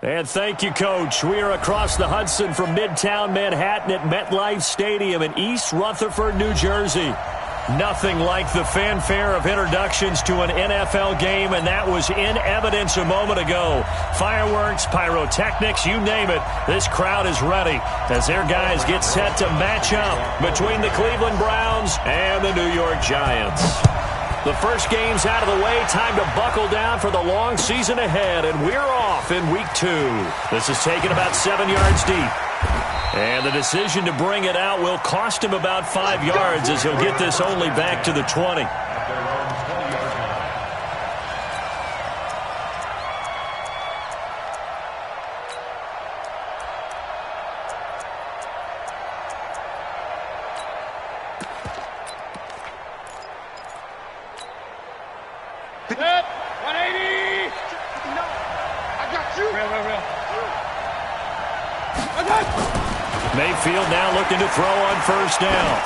And thank you, Coach. We are across the Hudson from Midtown Manhattan at MetLife Stadium in East Rutherford, New Jersey. Nothing like the fanfare of introductions to an NFL game, and that was in evidence a moment ago. Fireworks, pyrotechnics, you name it. This crowd is ready as their guys get set to match up between the Cleveland Browns and the New York Giants. The first game's out of the way. Time to buckle down for the long season ahead, and we're off in week 2. This is taken about 7 yards deep. And the decision to bring it out will cost him about 5 yards as he'll get this only back to the 20. Hit! 180! No! I got you! Real. Mayfield now looking to throw on first down.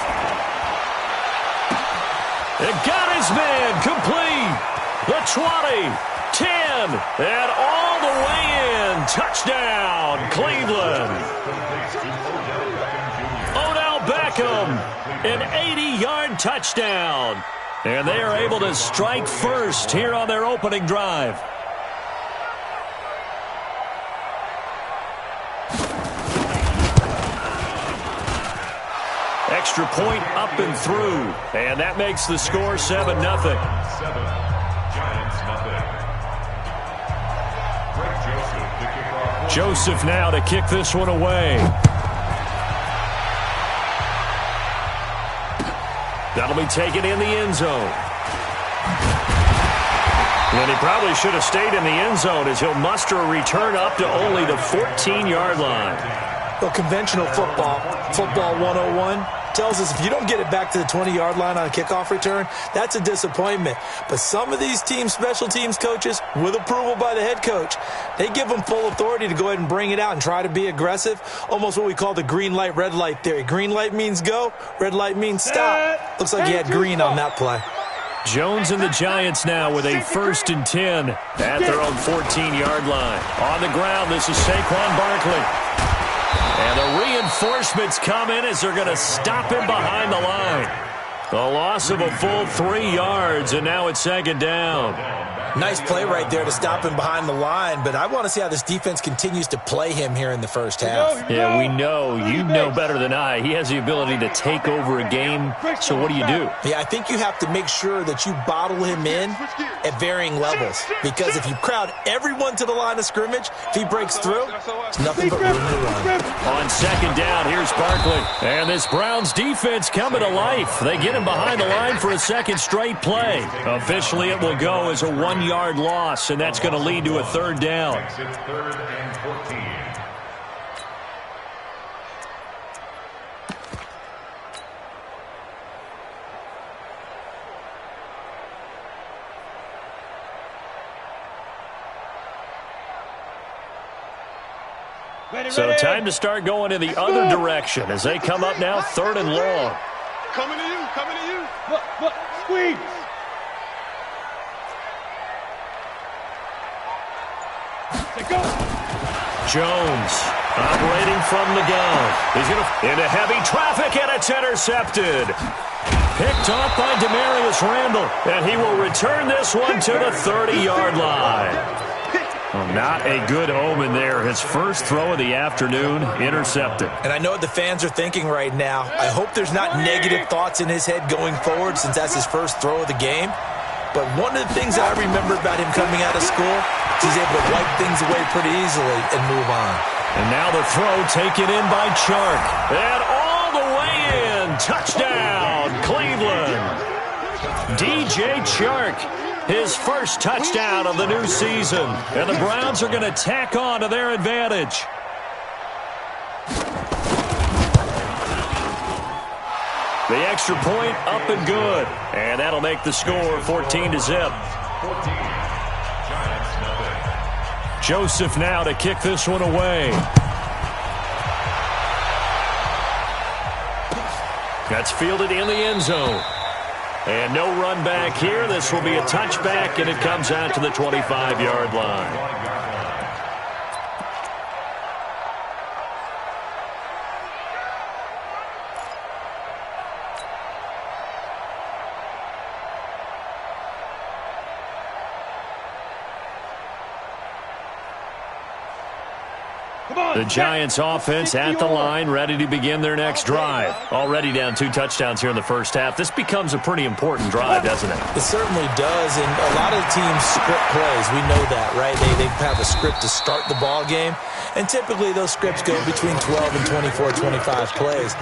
It got his man complete. The 20, 10, and all the way in. Touchdown, Cleveland. Odell Beckham, an 80-yard touchdown. And they are able to strike first here on their opening drive. Extra point up and through. And that makes the score 7-0. Joseph now to kick this one away. That'll be taken in the end zone. And he probably should have stayed in the end zone as he'll muster a return up to only the 14-yard line. Well, conventional football 101, tells us if you don't get it back to the 20-yard line on a kickoff return, that's a disappointment. But some of these team special teams coaches, with approval by the head coach, they give them full authority to go ahead and bring it out and try to be aggressive, almost what we call the green light, red light theory. Green light means go, red light means stop. Looks like he had green on that play. Jones and the Giants now with a 1st and 10 at their own 14-yard line. On the ground, this is Saquon Barkley. And the reinforcements come in as they're going to stop him behind the line. The loss of a full 3 yards, and now it's 2nd down. Nice play right there to stop him behind the line, but I want to see how this defense continues to play him here in the first half. Yeah, we know. You know better than I. He has the ability to take over a game, so what do you do? Yeah, I think you have to make sure that you bottle him in at varying levels, because if you crowd everyone to the line of scrimmage, if he breaks through, it's nothing but room to run. On 2nd down, here's Barkley. And this Browns defense coming to life. They get him behind the line for a 2nd straight play. Officially, it will go as a 1-yard loss, and that's going to lead to a 3rd down. So time to start going in the other direction as they come up now 3rd and long. Coming to you. Look, squeeze. Go. Jones operating from the gun. He's going to into heavy traffic, and it's intercepted. Picked off by Demarius Randall, and he will return this one to the 30-yard line. Well, not a good omen there. His first throw of the afternoon intercepted. And I know what the fans are thinking right now. I hope there's not negative thoughts in his head going forward since that's his first throw of the game. But one of the things I remember about him coming out of school is he's able to wipe things away pretty easily and move on. And now the throw taken in by Chark. And all the way in. Touchdown, Cleveland. DJ Chark. His first touchdown of the new season. And the Browns are going to tack on to their advantage. The extra point up and good. And that'll make the score 14-0. Joseph now to kick this one away. That's fielded in the end zone. And no run back here. This will be a touchback, and it comes out to the 25-yard line. The Giants offense at the line, ready to begin their next drive. Already down 2 touchdowns here in the first half. This becomes a pretty important drive, doesn't it? It certainly does, and a lot of teams script plays. We know that, right? They have a script to start the ball game, and typically those scripts go between 12 and 24, 25 plays.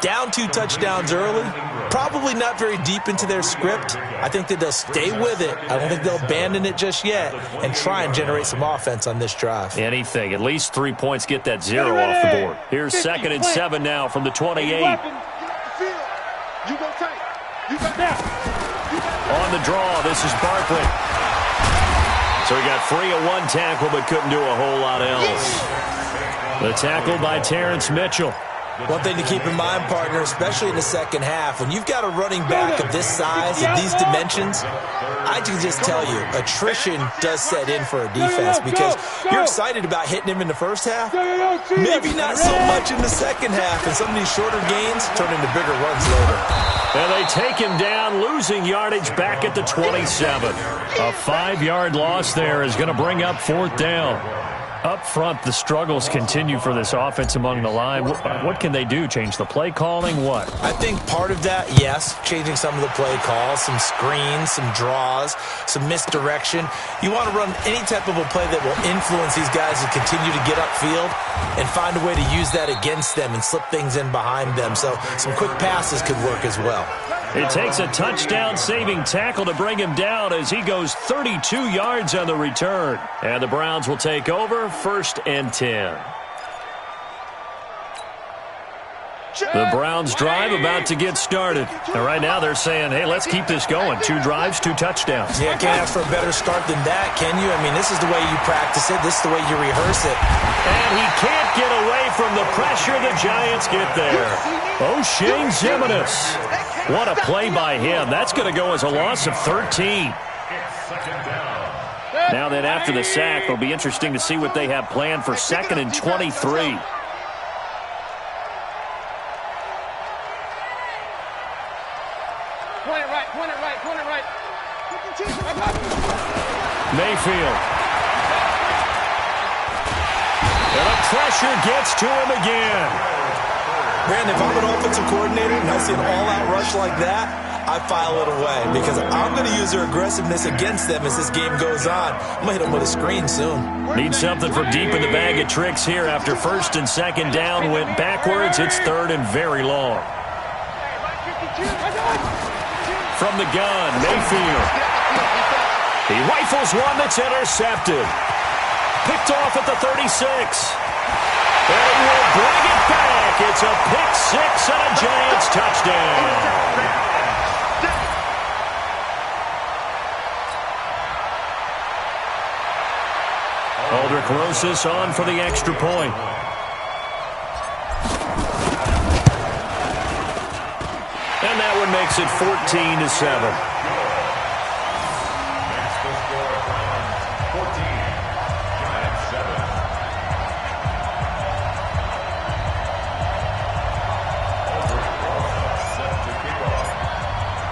Down 2 touchdowns early, probably not very deep into their script. I think that they'll stay with it. I don't think they'll abandon it just yet and try and generate some offense on this drive. Anything. At least 3 points get that 0 off the board. Here's 2nd and 7 now from the 28. You go tight. You got that. On the draw, this is Barkley. So he got free of 1 tackle but couldn't do a whole lot else. The tackle by Terrence Mitchell. One thing to keep in mind, partner, especially in the second half, when you've got a running back of this size, of these dimensions, I can just tell you, attrition does set in for a defense because you're excited about hitting him in the first half, maybe not so much in the second half, and some of these shorter gains turn into bigger runs later. And they take him down, losing yardage back at the 27. A 5-yard loss there is going to bring up 4th down. Up front, the struggles continue for this offense among the line. What can they do? Change the play calling? What? I think part of that, yes, changing some of the play calls, some screens, some draws, some misdirection. You want to run any type of a play that will influence these guys to continue to get upfield and find a way to use that against them and slip things in behind them. So some quick passes could work as well. It takes a touchdown-saving tackle to bring him down as he goes 32 yards on the return. And the Browns will take over, 1st and 10. The Browns drive about to get started. And right now they're saying, hey, let's keep this going. 2 drives, 2 touchdowns. Yeah, can't ask for a better start than that, can you? I mean, this is the way you practice it. This is the way you rehearse it. And he can't get away from the pressure. The Giants get there. O'Shane Ximines. What a play by him. That's going to go as a loss of 13. Now then, after the sack, it'll be interesting to see what they have planned for 2nd and 23. Mayfield. And the pressure gets to him again. Brandon, if I'm an offensive coordinator and I see an all-out rush like that, I file it away because I'm going to use their aggressiveness against them as this game goes on. I'm going to hit them with a screen soon. Need something from deep in the bag of tricks here after 1st and 2nd down. Went backwards. It's 3rd and very long. From the gun, Mayfield. He rifles one that's intercepted. Picked off at the 36. And he will bring it back. It's a pick 6 and a Giants touchdown. Aldrich Rosas on for the extra point. And that one makes it 14-7.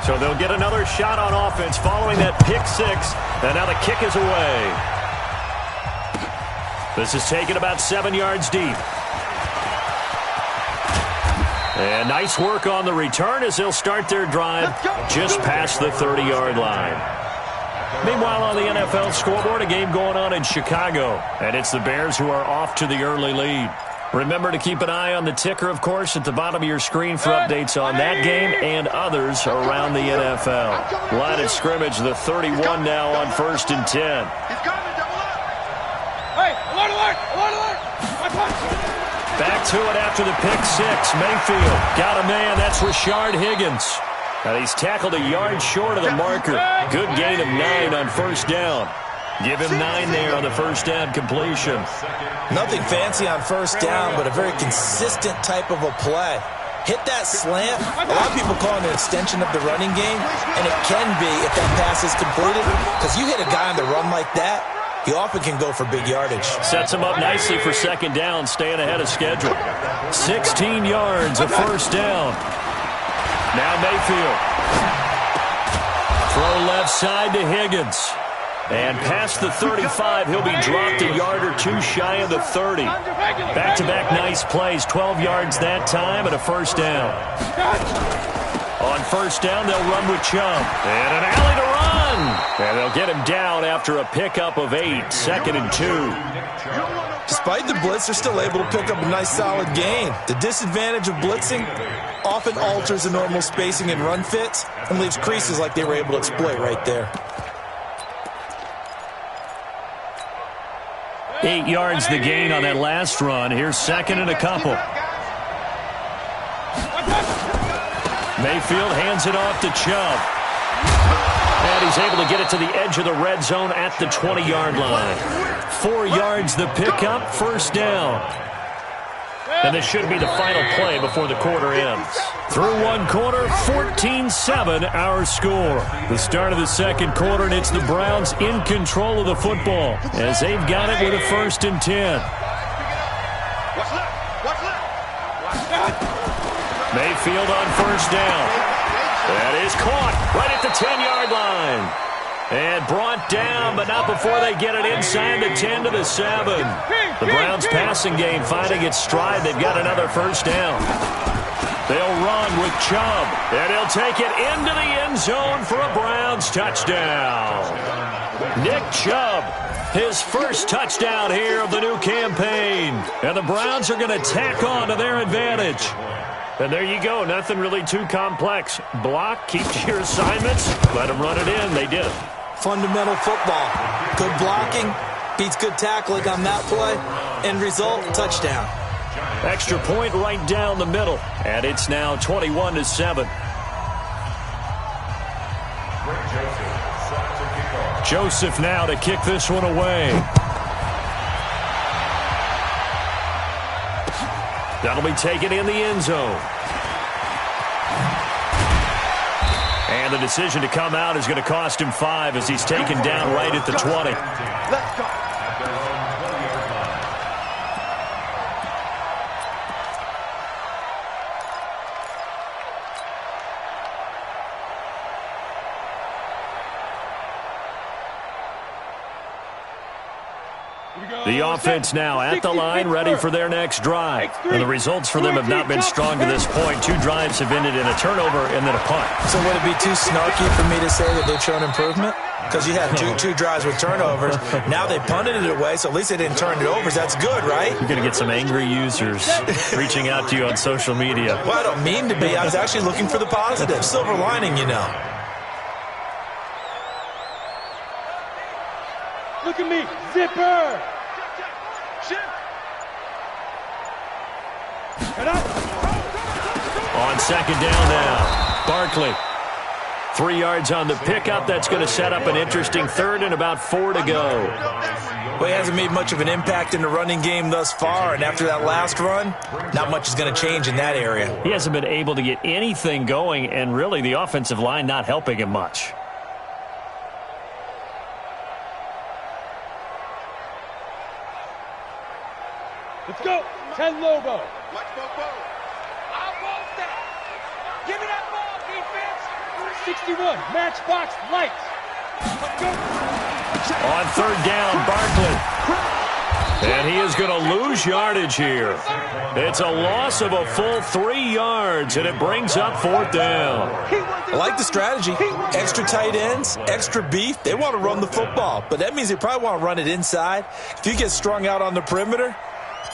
So they'll get another shot on offense following that pick 6. And now the kick is away. This is taken about 7 yards deep. And nice work on the return as they'll start their drive just past the 30-yard line. Meanwhile, on the NFL scoreboard, a game going on in Chicago. And it's the Bears who are off to the early lead. Remember to keep an eye on the ticker, of course, at the bottom of your screen for updates on that game and others around the NFL. Line of scrimmage, the 31 now on 1st and 10. Hey, alert, alert, alert, alert. Back to it after the pick 6. Mayfield got a man. That's Rashard Higgins. And he's tackled a yard short of the marker. Good gain of 9 on 1st down. Give him 9 there on the 1st down completion. Nothing fancy on 1st down, but a very consistent type of a play. Hit that slant. A lot of people call it an extension of the running game, and it can be if that pass is completed, because you hit a guy on the run like that, he often can go for big yardage. Sets him up nicely for 2nd down, staying ahead of schedule. 16 yards of 1st down. Now Mayfield. Throw left side to Higgins. And past the 35, he'll be dropped a yard or two shy of the 30. Back-to-back nice plays, 12 yards that time and a first down. On first down, they'll run with Chubb. And an alley to run. And they'll get him down after a pickup of 8, 2nd and 2. Despite the blitz, they're still able to pick up a nice solid gain. The disadvantage of blitzing often alters the normal spacing and run fits and leaves creases like they were able to exploit right there. 8 yards the gain on that last run. Here's 2nd and a couple. Mayfield hands it off to Chubb. And he's able to get it to the edge of the red zone at the 20-yard line. 4 yards the pickup, first down. And this should be the final play before the quarter ends. Through one quarter, 14-7 our score. The start of the second quarter, and it's the Browns in control of the football as they've got it with a 1st and 10. Mayfield on first down. That is caught right at the 10-yard line. And brought down, but not before they get it inside the 10 to the 7. The Browns passing game finding its stride. They've got another first down. They'll run with Chubb, and he'll take it into the end zone for a Browns touchdown. Nick Chubb, his first touchdown here of the new campaign. And the Browns are going to tack on to their advantage. And there you go, nothing really too complex. Block, keep to your assignments, let them run it in. They did it. Fundamental football. Good blocking beats good tackling on that play. End result, touchdown. Extra point right down the middle. And it's now 21-7. Joseph now to kick this one away. That'll be taken in the end zone. And the decision to come out is going to cost him 5 as he's taken down right at the 20. Let's go. The offense now at the line, ready for their next drive. And the results for them have not been strong to this point. 2 drives have ended in a turnover and then a punt. So would it be too snarky for me to say that they've shown improvement? Because you had two drives with turnovers. Now they punted it away, so at least they didn't turn it over. That's good, right? You're going to get some angry users reaching out to you on social media. Well, I don't mean to be. I was actually looking for the positive. Silver lining, you know. Look at me, zipper. On second down now, Barkley. 3 yards on the pickup. That's going to set up an interesting third and about 4 to go. Well, he hasn't made much of an impact in the running game thus far, and after that last run, not much is going to change in that area. He hasn't been able to get anything going, and really the offensive line not helping him much. Let's go. 10 Lobo. Watch Bobo. I want that. Give me that ball, defense. 61. Matchbox lights. Let's go. On third down, Barkley. And he is going to lose yardage here. It's a loss of a full 3 yards, and it brings up 4th down. I like the strategy. Extra tight ends, extra beef. They want to run the football, but that means they probably want to run it inside. If you get strung out on the perimeter,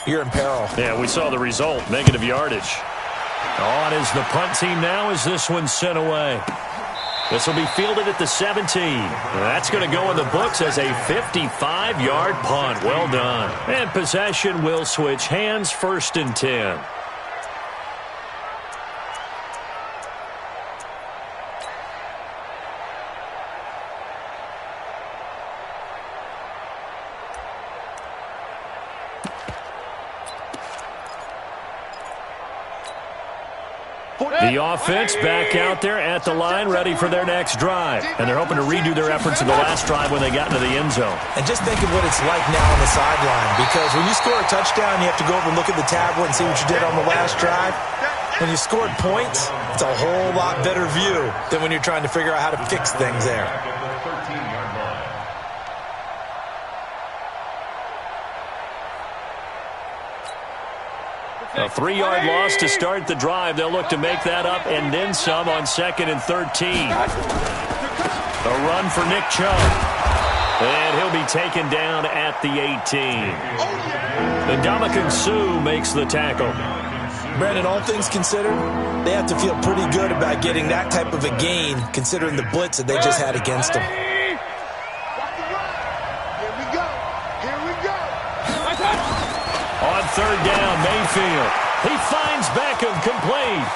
you're in peril. Yeah, we saw the result, negative yardage. On is the punt team now as this one's sent away. This will be fielded at the 17. That's going to go in the books as a 55-yard punt. Well done. And possession will switch hands, 1st and 10. The offense back out there at the line, ready for their next drive. And they're hoping to redo their efforts in the last drive when they got into the end zone. And just think of what it's like now on the sideline, because when you score a touchdown, you have to go over and look at the tablet and see what you did on the last drive. When you scored points, it's a whole lot better view than when you're trying to figure out how to fix things there. A 3-yard loss to start the drive. They'll look to make that up and then some on 2nd and 13. A run for Nick Chubb. And he'll be taken down at the 18. And Ndamukong Suh makes the tackle. Brandon, all things considered, they have to feel pretty good about getting that type of a gain considering the blitz that they just had against them. Here we go. Here we go. On 3rd down, Mayfield. He finds Beckham complete.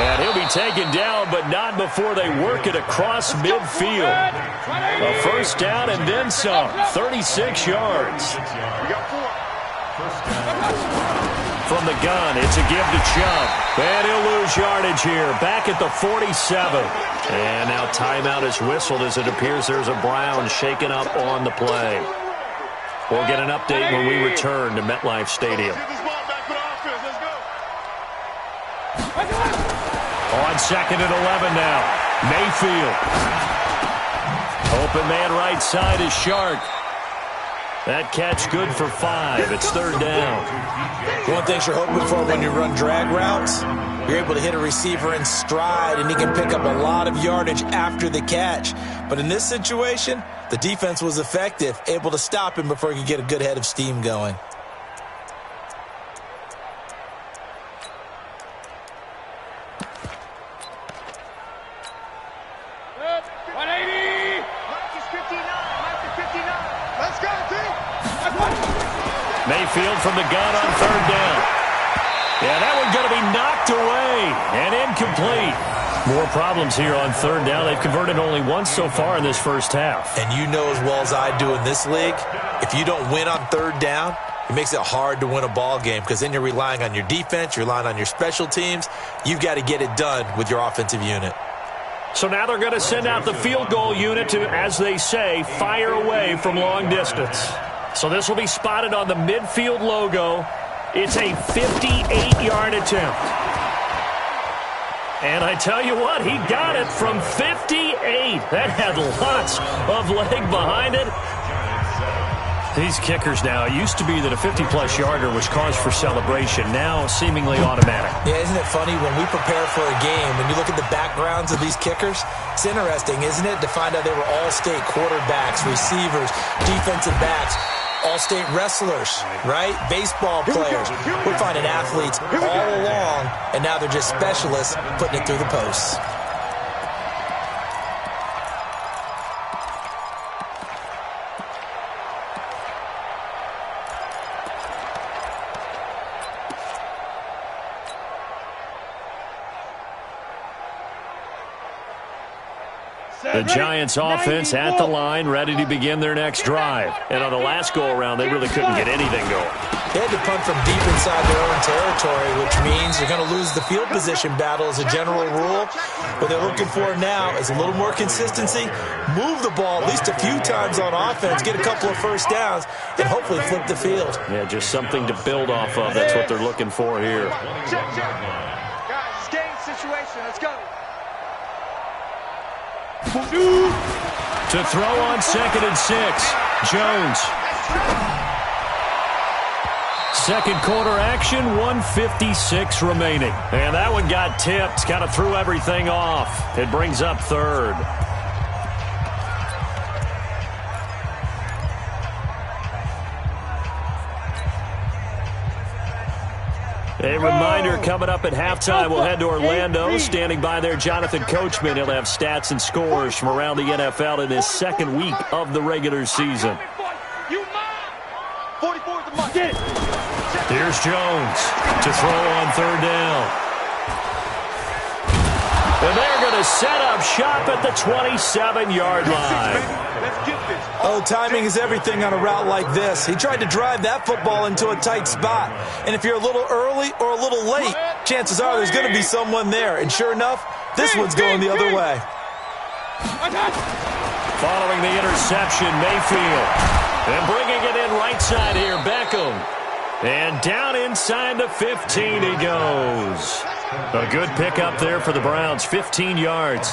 And he'll be taken down, but not before they work it across midfield. A 1st down and then some. 36 yards. We got 4. From the gun, it's a give to Chubb. And he'll lose yardage here. Back at the 47. And now timeout is whistled as it appears there's a Brown shaken up on the play. We'll get an update when we return to MetLife Stadium. Get this ball back for the offense. Let's go. On 2nd and 11 now. Mayfield. Open man right side is Shark. That catch good for 5. It's 3rd down. One thing you're hoping for when you run drag routes, you're able to hit a receiver in stride, and he can pick up a lot of yardage after the catch. But in this situation, the defense was effective, able to stop him before he could get a good head of steam going. Mayfield from the gun on 3rd down. Yeah, that one's going to be knocked away and incomplete. More problems here on 3rd down. They've converted only once so far in this first half. And you know as well as I do in this league, if you don't win on 3rd down, it makes it hard to win a ball game because then you're relying on your defense, you're relying on your special teams. You've got to get it done with your offensive unit. So now they're going to send out the field goal unit to, as they say, fire away from long distance. So this will be spotted on the midfield logo. It's a 58-yard attempt. And I tell you what, he got it from 58. That had lots of leg behind it. These kickers now, it used to be that a 50-plus yarder was cause for celebration. Now seemingly automatic. Yeah, isn't it funny when we prepare for a game, when you look at the backgrounds of these kickers, it's interesting, isn't it, to find out they were all-state quarterbacks, receivers, defensive backs, all-state wrestlers, right? Baseball players. We're finding athletes all along, and now they're just specialists putting it through the posts. The Giants offense at the line, ready to begin their next drive. And on the last go-around, they really couldn't get anything going. They had to punt from deep inside their own territory, which means they're going to lose the field position battle as a general rule. What they're looking for now is a little more consistency, move the ball at least a few times on offense, get a couple of first downs, and hopefully flip the field. Yeah, just something to build off of. That's what they're looking for here. Check. Guys, it's game situation. Let's go. To throw on 2nd and 6. Jones. Second quarter action, 1:56 remaining. And that one got tipped, kind of threw everything off. It brings up 3rd. A reminder coming up at halftime, we'll head to Orlando. Standing by there, Jonathan Coachman. He'll have stats and scores from around the NFL in his 2nd week of the regular season. Here's Jones to throw on 3rd down. And they're going to set up shop at the 27-yard line. Oh, timing is everything on a route like this. He tried to drive that football into a tight spot. And if you're a little early or a little late, chances are there's going to be someone there. And sure enough, this one's going the other way. Following the interception, Mayfield. And bringing it in right side here, Beckham. And down inside the 15 he goes. A good pickup there for the Browns, 15 yards.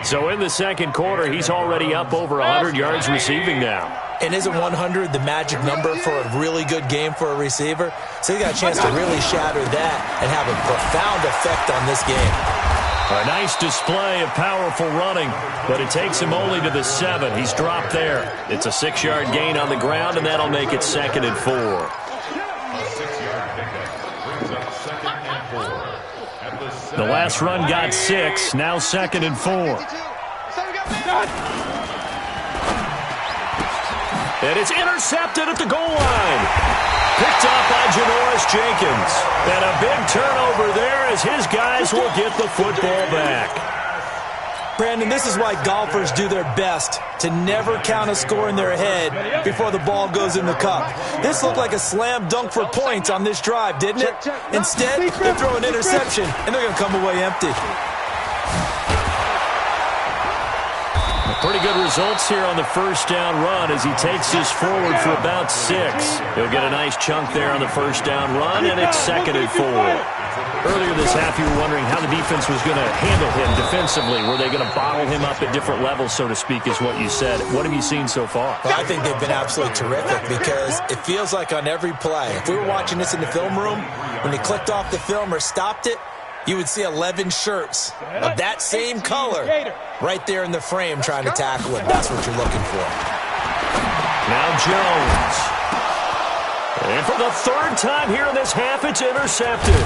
So in the second quarter, he's already up over 100 yards receiving now. And isn't 100 the magic number for a really good game for a receiver? So he got a chance to really shatter that and have a profound effect on this game. A nice display of powerful running, but it takes him only to the 7. He's dropped there. It's a 6-yard gain on the ground, and that'll make it 2nd and 4. The last run got 6, now 2nd and 4. And it's intercepted at the goal line. Picked up by Janoris Jenkins. And a big turnover there as his guys will get the football back. Brandon, this is why golfers do their best to never count a score in their head before the ball goes in the cup. This looked like a slam dunk for points on this drive, didn't it? Instead, they throw an interception, and they're going to come away empty. Pretty good results here on the first down run as he takes this forward for about 6. He'll get a nice chunk there on the first down run, and it's 2nd and 4. Earlier this half, you were wondering how the defense was going to handle him defensively. Were they going to bottle him up at different levels, so to speak, is what you said. What have you seen so far? Well, I think they've been absolutely terrific because it feels like on every play, if we were watching this in the film room, when they clicked off the film or stopped it, you would see 11 shirts of that same color right there in the frame trying to tackle it. That's what you're looking for. Now Jones. And for the 3rd time here in this half, it's intercepted.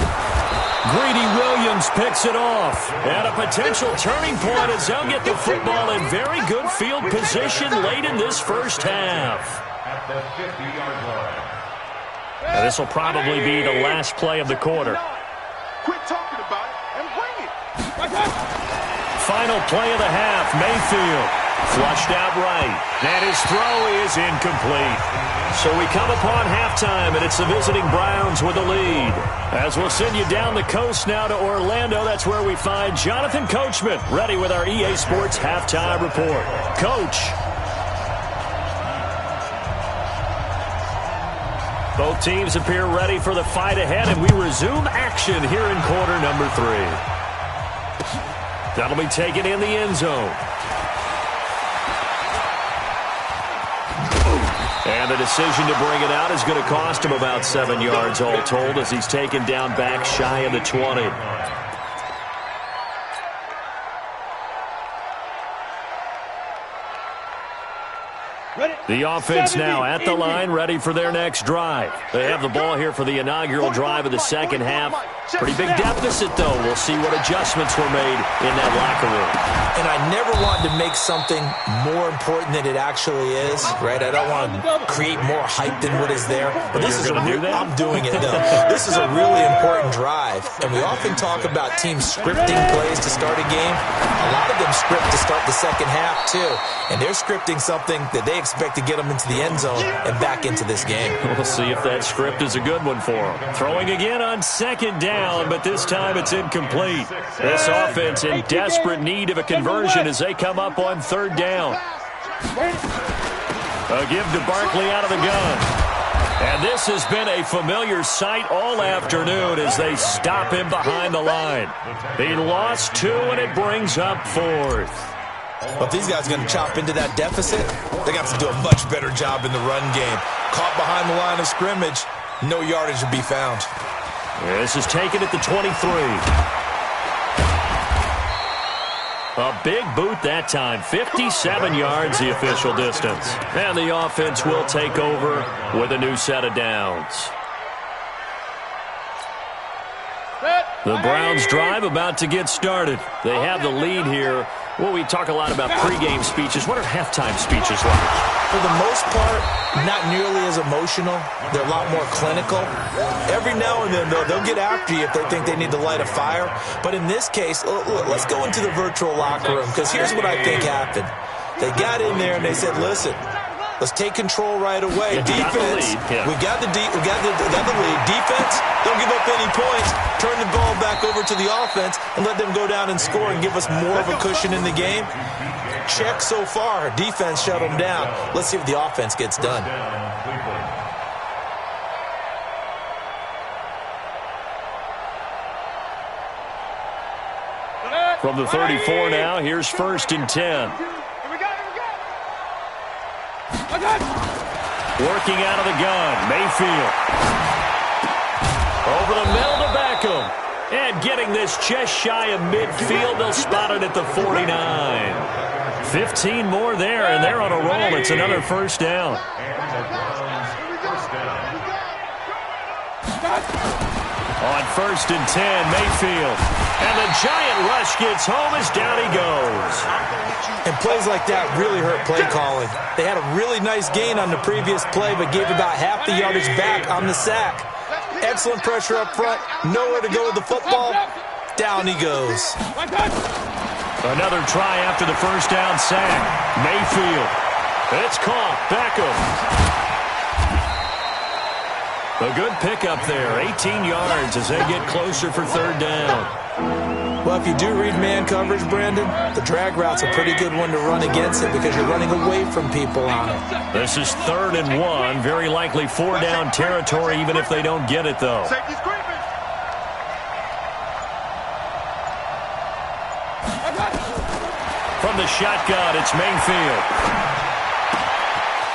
Greedy Williams picks it off. And a potential turning point as they'll get the football in very good field position late in this first half. At the 50-yard line. Now, this will probably be the last play of the quarter. Quit talking about it and bring it. Final play of the half, Mayfield. Flushed out right. And his throw is incomplete. So we come upon halftime, and it's the visiting Browns with the lead. As we'll send you down the coast now to Orlando, that's where we find Jonathan Coachman, ready with our EA Sports Halftime Report. Coach. Both teams appear ready for the fight ahead, and we resume action here in quarter number 3. That'll be taken in the end zone. And the decision to bring it out is going to cost him about 7 yards all told as he's taken down back shy of the 20. The offense now at the line, ready for their next drive. They have the ball here for the inaugural drive of the second half. Pretty big deficit, though. We'll see what adjustments were made in that locker room. And I never wanted to make something more important than it actually is, right? I don't want to create more hype than what is there. But this is I'm doing it, though. This is a really important drive. And we often talk about teams scripting plays to start a game. A lot of them script to start the second half, too. And they're scripting something that they expect to get them into the end zone and back into this game. We'll see if that script is a good one for them. Throwing again on second down, but this time it's incomplete. This offense in desperate need of a conversion as they come up on 3rd down. A give to Barkley out of the gun. And this has been a familiar sight all afternoon as they stop him behind the line. He lost 2, and it brings up 4th. But if these guys are going to chop into that deficit, they got to do a much better job in the run game. Caught behind the line of scrimmage, no yardage to be found. This is taken at the 23. A big boot that time, 57 yards the official distance. And the offense will take over with a new set of downs. The Browns drive about to get started. They have the lead here. Well, we talk a lot about pregame speeches. What are halftime speeches like? For the most part, not nearly as emotional. They're a lot more clinical. Every now and then, though, they'll get after you if they think they need to light a fire. But in this case, look, let's go into the virtual locker room, because here's what I think happened. They got in there and they said, listen, let's take control right away. Defense, we got the lead. Defense, don't give up any points. Turn the ball back over to the offense and let them go down and score and give us more of a cushion in the game. Check so far. Defense shut them down. Let's see if the offense gets done. From the 34 now, here's 1st and 10. Working out of the gun, Mayfield. Over the middle to Beckham. And getting this just shy of midfield, they'll spot it at the 49. 15 more there, and they're on a roll. It's another 1st down. On 1st and 10, Mayfield. And the giant rush gets home as down he goes. And plays like that really hurt play calling. They had a really nice gain on the previous play, but gave about half the yardage back on the sack. Excellent pressure up front. Nowhere to go with the football. Down he goes. Another try after the 1st down sack. Mayfield. It's caught. Beckham. A good pickup there. 18 yards as they get closer for 3rd down. Well, if you do read man coverage, Brandon, the drag route's a pretty good one to run against it because you're running away from people on it. This is 3rd and 1. Very likely 4-down territory even if they don't get it, though. From the shotgun, it's Mayfield.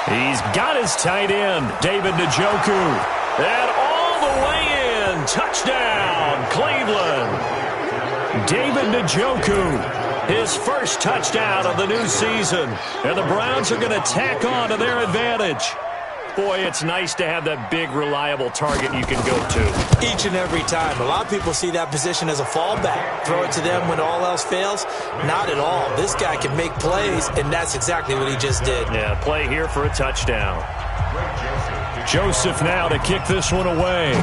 He's got his tight end, David Njoku. And all the way in. Touchdown, Cleveland. David Njoku, his first touchdown of the new season. And the Browns are going to tack on to their advantage. Boy, it's nice to have that big, reliable target you can go to. Each and every time. A lot of people see that position as a fallback. Throw it to them when all else fails. Not at all. This guy can make plays, and that's exactly what he just did. Yeah, play here for a touchdown. Joseph now to kick this one away.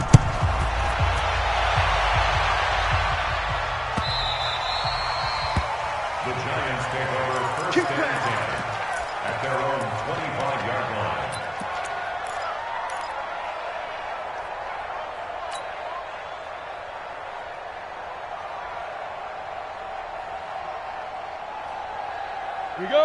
The Giants take over 1st and 10 at their own 25-yard line.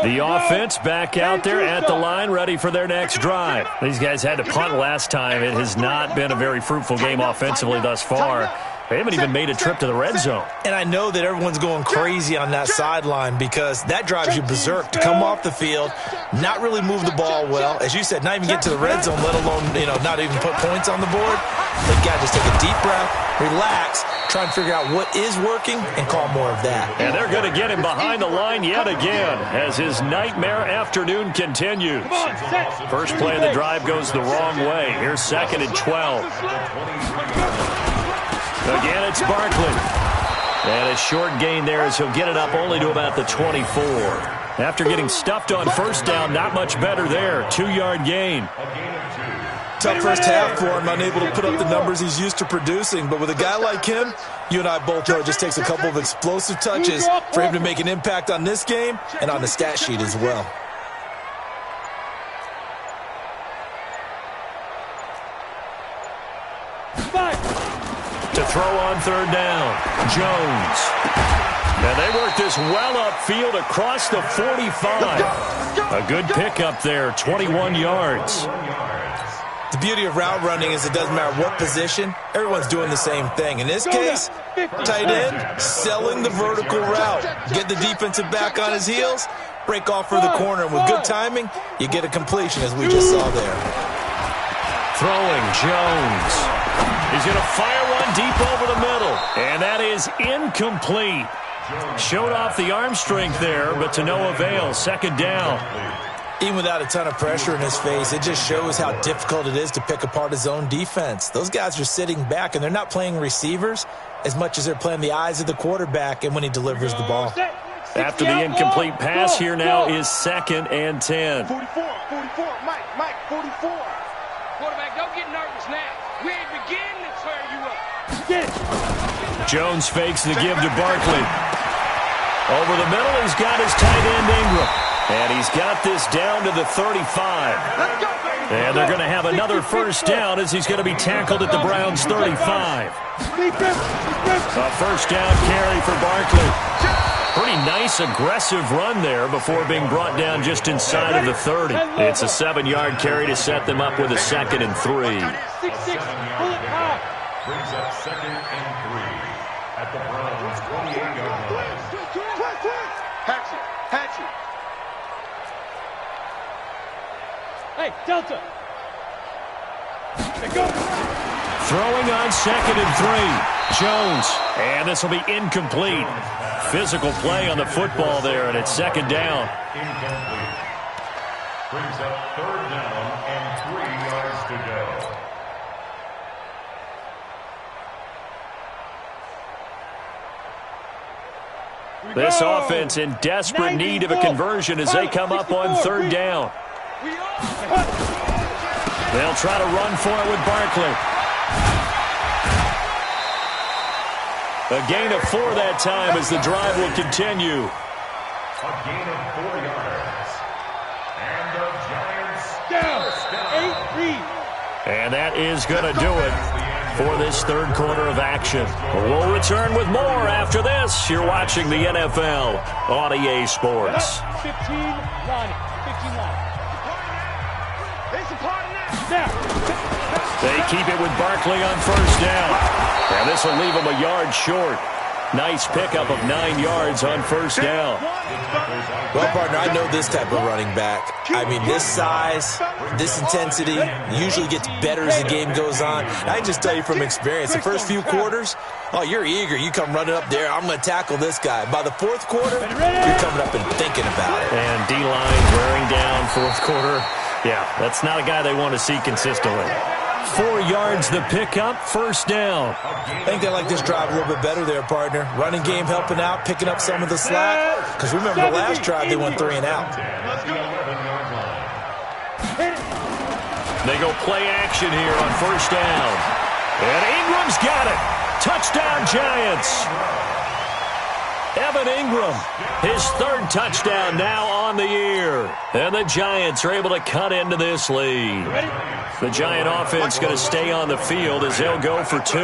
The offense back out there at the line, ready for their next drive. These guys had to punt last time. It has not been a very fruitful game offensively thus far. They haven't even made a trip to the red zone. And I know that everyone's going crazy on that sideline because that drives you berserk to come off the field, not really move the ball well. As you said, not even get to the red zone, let alone, not even put points on the board. They've got to just take a deep breath, relax, try and figure out what is working and call more of that. And they're going to get him behind the line yet again as his nightmare afternoon continues. First play of the drive goes the wrong way. Here's 2nd and 12. Again, it's Barkley. And a short gain there as he'll get it up only to about the 24. After getting stuffed on 1st down, not much better there. 2-yard gain. Tough first half for him, unable to put up the numbers he's used to producing. But with a guy like him, you and I both know it just takes a couple of explosive touches for him to make an impact on this game and on the stat sheet as well. To throw on 3rd down, Jones. And they work this well upfield across the 45. A good pickup there, 21 yards. The beauty of route running is it doesn't matter what position, everyone's doing the same thing. In this case, tight end, selling the vertical route. Get the defensive back on his heels, break off for the corner. And with good timing, you get a completion as we just saw there. Throwing, Jones. He's going to fire one deep over the middle. And that is incomplete. Showed off the arm strength there, but to no avail. 2nd down. Even without a ton of pressure in his face, it just shows how difficult it is to pick apart his own defense. Those guys are sitting back, and they're not playing receivers as much as they're playing the eyes of the quarterback and when he delivers the ball. After the incomplete pass, here now is 2nd and 10. 44, Mike, 44. Quarterback, don't get nervous now. We ain't beginning to tear you up. Jones fakes the give to Barkley. Over the middle, he's got his tight end Ingram. And he's got this down to the 35. And they're going to have another 1st down as he's going to be tackled at the Browns' 35. A 1st down carry for Barkley. Pretty nice, aggressive run there before being brought down just inside of the 30. It's a 7-yard carry to set them up with a 2nd and 3. Brings up 2nd and 3 at the Browns' 28-yard line. Hatchet. Hey, Delta. They go. Throwing on 2nd and 3. Jones. And this will be incomplete. Physical play on the football there, and it's 2nd down. Incomplete. Brings up 3rd down and 3 yards to go. This offense in desperate need of a conversion as they come up on 3rd down. They'll try to run for it with Barkley. A gain of 4 that time as the drive will continue. A gain of 4 yards. And the Giants Down. 8-3. And that is going to do it for this 3rd quarter of action. We'll return with more after this. You're watching the NFL on EA Sports. 15 line. 15 line. They keep it with Barkley on 1st down. And this will leave them a yard short. Nice pickup of 9 yards on 1st down. Well, partner, I know this type of running back. I mean, this size, this intensity usually gets better as the game goes on. I can just tell you from experience, the first few quarters, oh, you're eager. You come running up there, I'm going to tackle this guy. By the 4th quarter, you're coming up and thinking about it. And D-line wearing down 4th quarter. Yeah, that's not a guy they want to see consistently. 4 yards the pickup, 1st down. I think they like this drive a little bit better there, partner. Running game helping out, picking up some of the slack. Because remember, the last drive, they went 3 and out. They go play action here on 1st down. And Ingram's got it. Touchdown, Giants. Evan Ingram, his 3rd touchdown now on the year. And the Giants are able to cut into this lead. The Giant offense going to stay on the field as they'll go for 2.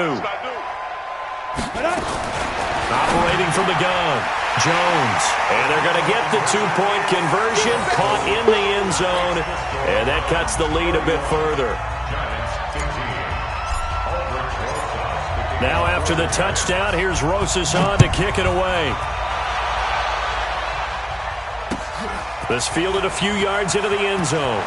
Operating from the gun, Jones. And they're going to get the 2-point conversion, caught in the end zone. And that cuts the lead a bit further. Now after the touchdown, here's Rosas on to kick it away. This fielded a few yards into the end zone.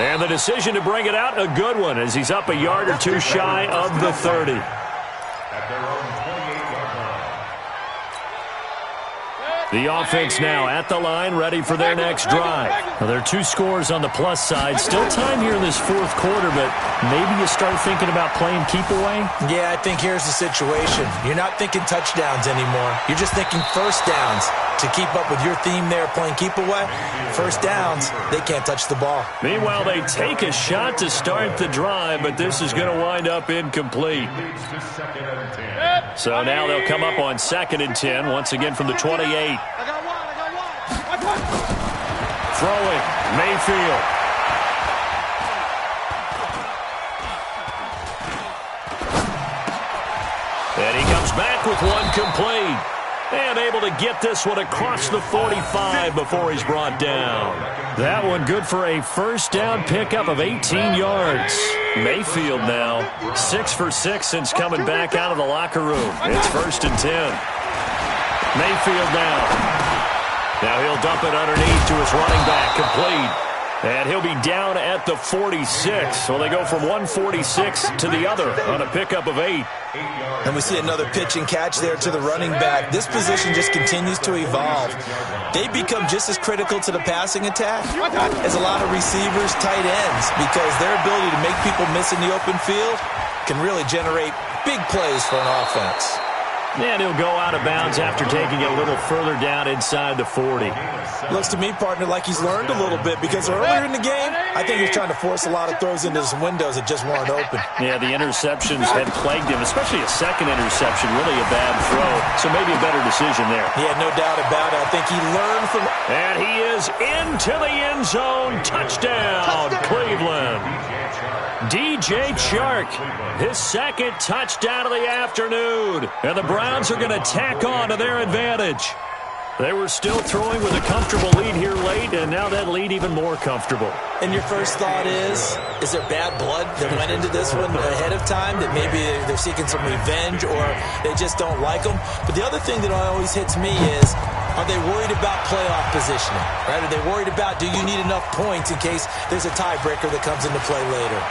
And the decision to bring it out, a good one, as he's up a yard or 2 shy of the 30. At their own 28-yard line. The offense now at the line, ready for their next drive. Now, there are 2 scores on the plus side. Still time here in this 4th quarter, but maybe you start thinking about playing keep away? Yeah, I think here's the situation. You're not thinking touchdowns anymore. You're just thinking 1st downs. To keep up with your theme there, playing keep away, 1st downs, they can't touch the ball. Meanwhile, they take a shot to start the drive, but this is going to wind up incomplete. So now they'll come up on 2nd and 10, once again from the 28. Throwing, Mayfield. And he comes back with one complete. And able to get this one across the 45 before he's brought down. That one good for a 1st down pickup of 18 yards. Mayfield now 6 for 6 since coming back out of the locker room. It's 1st and 10. Mayfield now. Now he'll dump it underneath to his running back, complete. And he'll be down at the 46. So they go from 146 to the other on a pickup of 8. And we see another pitch and catch there to the running back. This position just continues to evolve. They become just as critical to the passing attack as a lot of receivers, tight ends, because their ability to make people miss in the open field can really generate big plays for an offense. And he'll go out of bounds after taking it a little further down inside the 40. Looks to me, partner, like he's learned a little bit, because earlier in the game, I think he was trying to force a lot of throws into some windows that just weren't open. Yeah, the interceptions had plagued him, especially a second interception, really a bad throw. So maybe a better decision there. Yeah, no doubt about it. I think he learned from... And he is into the end zone. Touchdown, Cleveland. DJ Chark, his 2nd touchdown of the afternoon. And the Browns are going to tack on to their advantage. They were still throwing with a comfortable lead here late, and now that lead even more comfortable. And your first thought is there bad blood that went into this one ahead of time, that maybe they're seeking some revenge or they just don't like them? But the other thing that always hits me is, are they worried about playoff positioning? Right? Are they worried about, do you need enough points in case there's a tiebreaker that comes into play later?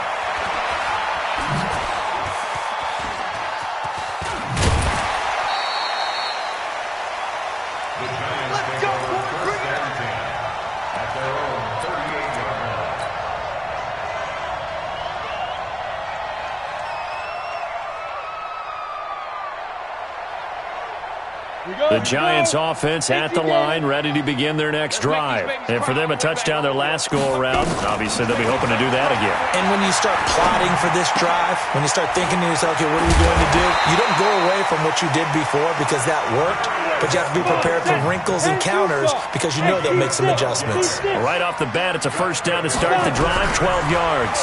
The Giants offense at the line, ready to begin their next drive. And for them, a touchdown their last go-around. Obviously, they'll be hoping to do that again. And when you start plotting for this drive, when you start thinking to yourself, okay, what are we going to do? You don't go away from what you did before because that worked, but you have to be prepared for wrinkles and counters because you know they'll make some adjustments. Right off the bat, it's a first down to start the drive, 12 yards.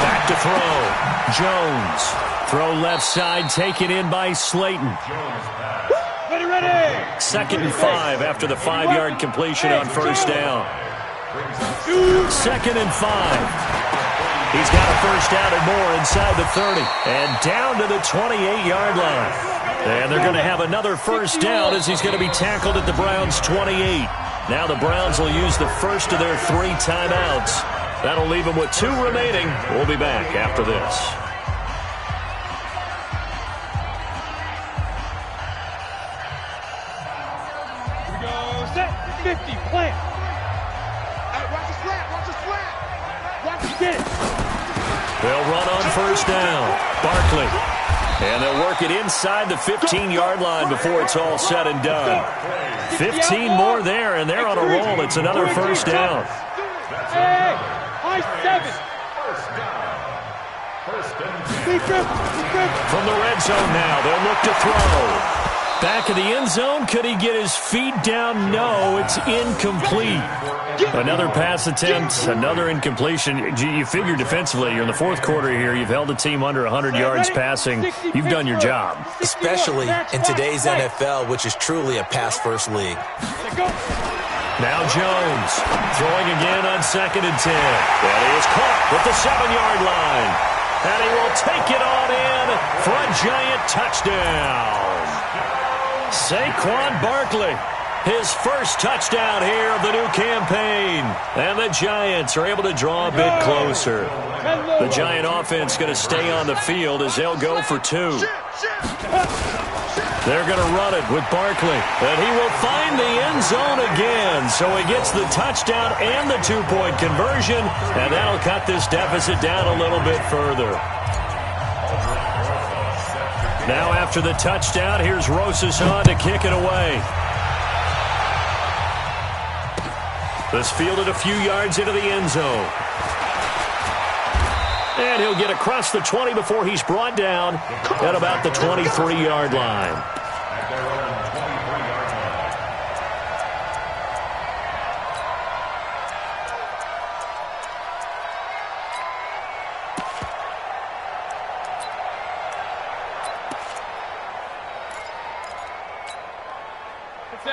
Back to throw. Jones. Throw left side, taken in by Slayton. Ready. 2nd and 5 after the 5-yard completion on first down. 2nd and 5. He's got a first down and more inside the 30. And down to the 28-yard line. And they're going to have another first down as he's going to be tackled at the Browns' 28. Now the Browns will use the first of their 3 timeouts. That'll leave them with 2 remaining. We'll be back after this. Set. 50. Plant. Watch the slant. Watch the slant. Watch it. Get it. They'll run on first down. Barkley. And they'll work it inside the 15-yard line before it's all said and done. 15 more there, and they're on a roll. It's another first down. Hey, high 7. From the red zone now, they'll look to throw. Back in the end zone, could he get his feet down? No, it's incomplete. Another pass attempt, another incompletion. You figure defensively, you're in the 4th quarter here, you've held the team under 100 yards passing. You've done your job. Especially in today's NFL, which is truly a pass-first league. Now Jones, throwing again on 2nd and 10. And he is caught with the 7-yard line. And he will take it on in for a Giant touchdown. Saquon Barkley, his first touchdown here of the new campaign. And the Giants are able to draw a bit closer. The Giant offense going to stay on the field as they'll go for 2. They're going to run it with Barkley. And he will find the end zone again. So he gets the touchdown and the 2-point conversion. And that'll cut this deficit down a little bit further. Now after the touchdown, here's Rosas on to kick it away. This fielded a few yards into the end zone. And he'll get across the 20 before he's brought down at about the 23-yard line.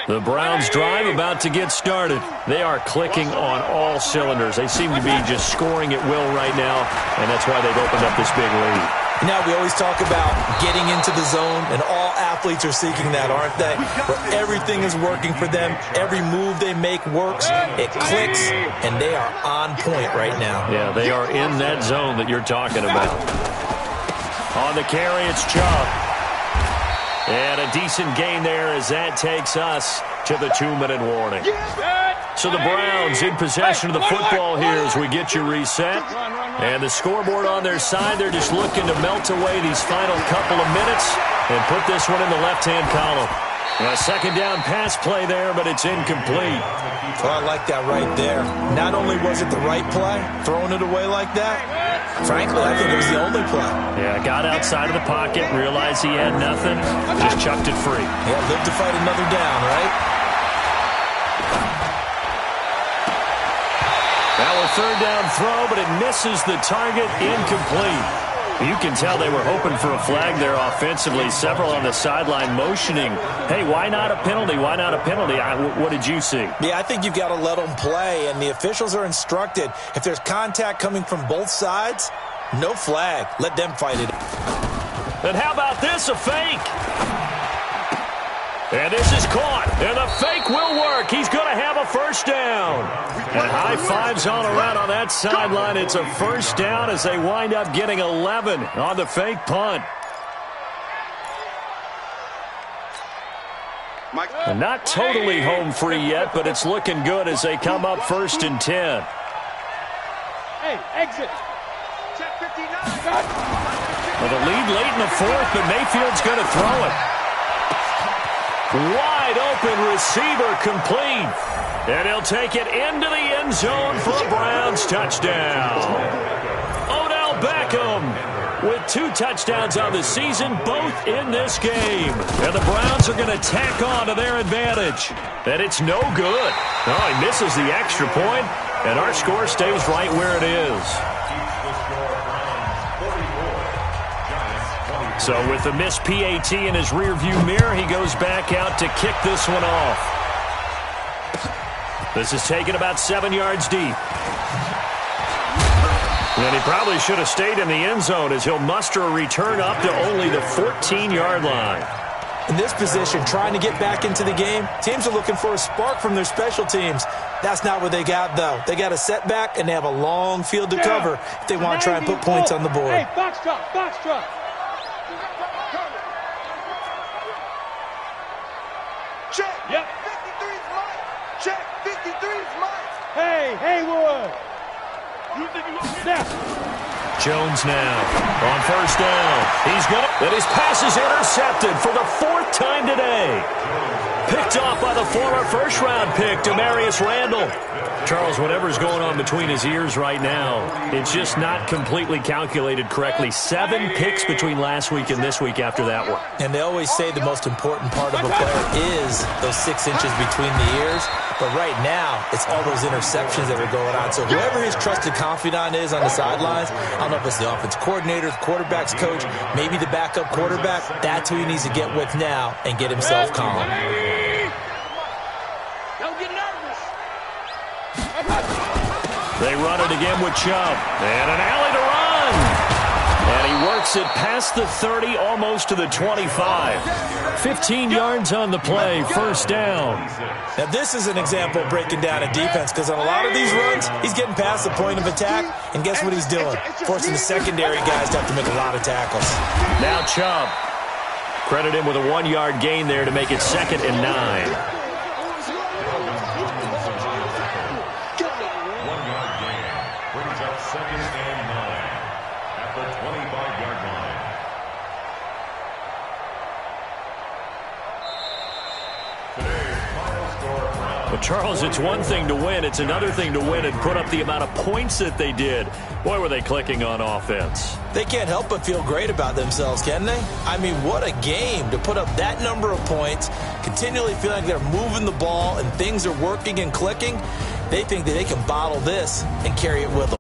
The Browns drive about to get started. They are clicking on all cylinders. They seem to be just scoring at will right now, and that's why they've opened up this big lead. Now, we always talk about getting into the zone, and all athletes are seeking that, aren't they? Where everything is working for them. Every move they make works. It clicks, and they are on point right now. Yeah, they are in that zone that you're talking about. On the carry, it's Chubb. And a decent gain there as that takes us to the 2-minute warning. So the Browns in possession of the football here as we get you reset. And the scoreboard on their side, they're just looking to melt away these final couple of minutes and put this one in the left-hand column. A 2nd down pass play there, but it's incomplete. Oh, I like that right there. Not only was it the right play, throwing it away like that, frankly, I think it was the only play. Yeah, got outside of the pocket, realized he had nothing, just chucked it free. Yeah, live to fight another down, right? Now a 3rd down throw, but it misses the target, incomplete. You can tell they were hoping for a flag there offensively. Several on the sideline motioning, hey, why not a penalty? Why not a penalty? What did you see? Yeah, I think you've got to let them play, and the officials are instructed. If there's contact coming from both sides, no flag. Let them fight it. And how about this, a fake? And this is caught, and the fake will work. He's going to have a first down. And high fives all around on that sideline. It's a first down as they wind up getting 11 on the fake punt. And not totally home free yet, but it's looking good as they come up 1st and 10. Hey, exit. Check 59. Well, the lead late in the 4th, but Mayfield's going to throw it. Wide open receiver complete. And he'll take it into the end zone for a Browns touchdown. Odell Beckham with 2 touchdowns on the season, both in this game. And the Browns are going to tack on to their advantage. And it's no good. Oh, he misses the extra point, and our score stays right where it is. So with the missed PAT in his rearview mirror, he goes back out to kick this one off. This is taken about 7 yards deep. And he probably should have stayed in the end zone as he'll muster a return up to only the 14-yard line. In this position, trying to get back into the game, teams are looking for a spark from their special teams. That's not what they got, though. They got a setback, and they have a long field to cover if they want to try and put points on the board. Hey, box truck, box truck. Check. Yep. 53's mine. Check. 53's mine. Hey, Haywood. Snap. Jones now on first down. He's going to, and his pass is intercepted for the 4th time today. Picked off by the former first-round pick, Demarius Randall. Charles, whatever's going on between his ears right now, it's just not completely calculated correctly. 7 picks between last week and this week after that one. And they always say the most important part of a player is those 6 inches between the ears. But right now, it's all those interceptions that are going on. So whoever his trusted confidant is on the sidelines, I don't know if it's the offense coordinator, the quarterback's coach, maybe the backup quarterback, that's who he needs to get with now and get himself calm. Don't get nervous. They run it again with Chubb. And an alley to run. And he works it past the 30, almost to the 25. 15 yards on the play, first down. Now, this is an example of breaking down a defense because on a lot of these runs, he's getting past the point of attack, and guess what he's doing? Forcing the secondary guys to have to make a lot of tackles. Now Chubb. Credit him with a 1-yard gain there to make it 2nd and 9. But Charles, it's one thing to win. It's another thing to win and put up the amount of points that they did. Boy, were they clicking on offense. They can't help but feel great about themselves, can they? I mean, what a game to put up that number of points, continually feel like they're moving the ball and things are working and clicking. They think that they can bottle this and carry it with them.